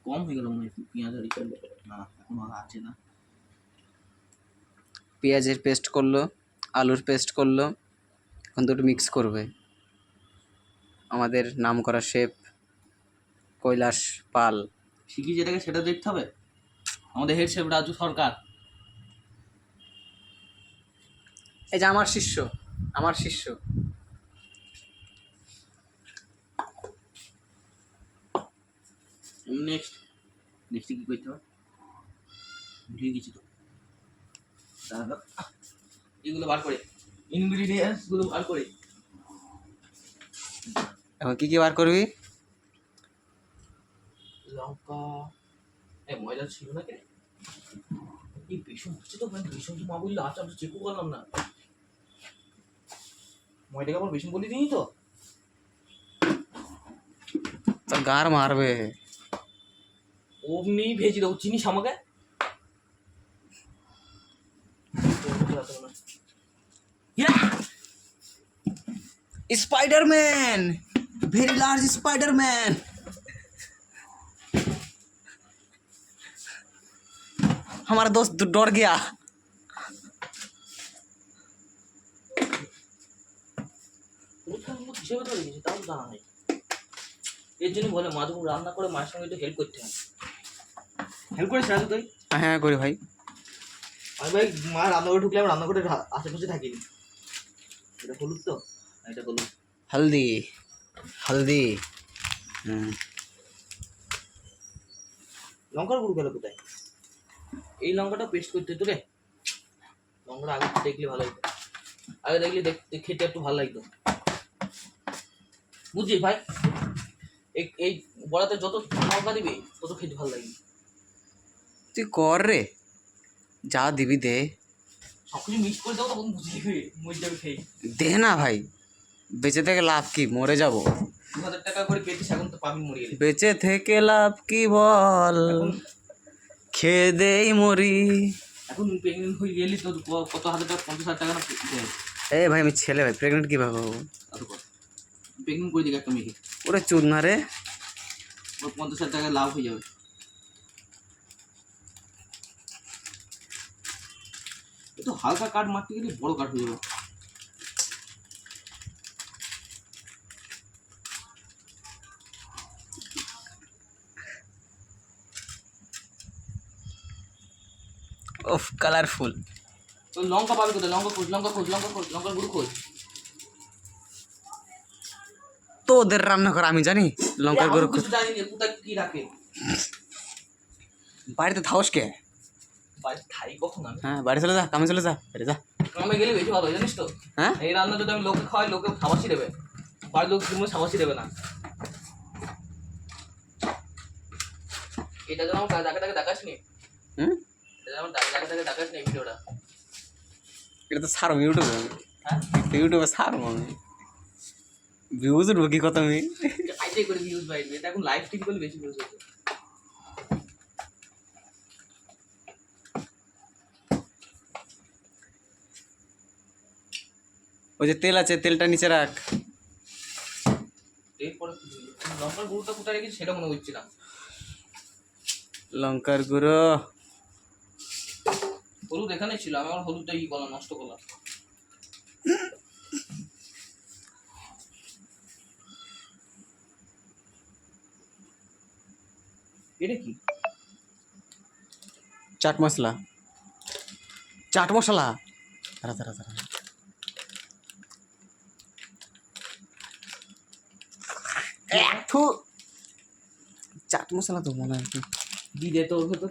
কম হয়ে গেল মনে হয় পেঁয়াজ আর এখানে না এখনো আছে না। পেঁয়াজের পেস্ট করলো, আলুর পেস্ট করলো, এখন দুটো মিক্স করবে আমাদের নামকরা শেফ কৈলাস পাল। শিখি যেটাকে সেটা দেখতে হবে। আমাদের হেড শেফ রাজু সরকার। এই যে আমার শিষ্য, আমার শিষ্য। নেক্সট নেক্সট কি করতে হবে ভুলে গেছি তো। এগুলো বার করে ইনগ্রিডিয়েন্টস গুলো বার করে এখন কি কি বার করবি? লঙ্কা ময়দা ছিল না কেন এই বেসন হচ্ছে তো ভাই বেসন তো মা বললো আচ্ছা আমরা চেকও করলাম না ময়দাকে আবার বেসন বলে দিই তো তোর গার মারবে। অমনি ভেজে দেবো চিনিস আমাকে स्पाइडरमैन, वेरी लार्ज स्पाइडरमैन। हमारा दोस्त डर गया। এর জন্য বলে মাধব রান্না করে মায়ের সঙ্গে একটু হেল্প করতে হয়। হেল্প করিস রাজু তুই? হ্যাঁ করি ভাই। আমি ভাই মা রান্নাঘরে ঢুকলে আমি রান্নাঘরে আশেপাশে থাকিনি। এটা হলুদ তো, এটা হলুদ। हल्दी हल्दी। লঙ্কার গুঁড়ো গেল কোথায়? এই লঙ্কাটা পেস্ট করতে হতো রে। লঙ্কাটা আগে দেখলে ভালো হতো, আগে দেখলে খেতে একটু ভালো লাগতো বুঝছিস ভাই। এই বড়াতে যত লঙ্কা দিবি তত খেতে ভালো লাগবে। তুই কর রে, যা দিবি দে। সবকিছু মিক্স করে দেবো তখন বুঝে যাবে মরে যাবে খেয়ে। দে না ভাই, বেঁচে থেকে লাভ কি, মরে যাব। 2000 টাকা করে পেতিস এখন তো পাবি মরে গেলে। বেঁচে থেকে লাভ কি বল, খেয়ে দেই মরি। এখন প্রেগনেন্ট হয়ে গেলি তো কত হাজার টাকা 50,000 টাকা না এ ভাই আমি ছেলে ভাই, প্রেগনেন্ট কীভাবে হবো? প্রেগনেন্ট করে দিকে একটা মেয়েকে, ওরে চুদ না রে। ওর 50,000 টাকা লাভ হয়ে যাবে। একটু হালকা কাট মারতে গেলে বড় কাট হয়ে যাবে। ওফ কালারফুল। তো লঙ্কা পাবে কোথায়? লঙ্কা খোঁজ, লঙ্কা খোঁজ, লঙ্কা খোঁজ, লঙ্কার গুঁড়ো খোঁজ। তো ওদের রান্না করা আমি জানি, লঙ্কার গুঁড়ো কিছু জানি না কোথায় কি রাখে। বাড়িতে থাকস কে? বাড়ি খাই কখন আমি? হ্যাঁ বাড়ি চলে যা, কামে চলে যা, বাইরে যা। কামে গেলে বেশি ভালো হয় জানিস তো। হ্যাঁ এই রান্না যদি আমি লোকে খাওয়াই লোকে সাবাসি দেবে, বাড়ির লোক কিন্তু সাবাসি দেবে না। এটা যেন আমার যাকে তাকে দেখাস নি। এটা যেন যাকে তাকে দেখাস নি ভিডিওটা। এটা তো ছাড়ো ইউটিউবে, হ্যাঁ ইউটিউবে ছাড়ো আমি, ভিউজ উঠবো কি কথা আমি। আইটাই করে ভিউজ বাইরে, এটা এখন লাইভ স্ট্রিম করলে বেশি ভিউজ হচ্ছে। ওই যে তেল আছে, তেলটা নিচে রাখ। এরপরে লঙ্কার গুঁড়োটা কোথায় রেখেছি সেটা মনে হচ্ছে না। লঙ্কার গুঁড়ো হলুদ এখানে ছিল, আমি আমার হলুদটা ই করলাম, নষ্ট করলাম। এটা কি? চাট মশলা, চাট মশলা। দাঁড়া দাঁড়া দাঁড়া, একটু চাট মশলা তো মনে হয়। দিয়ে দে তো ওর ভেতর।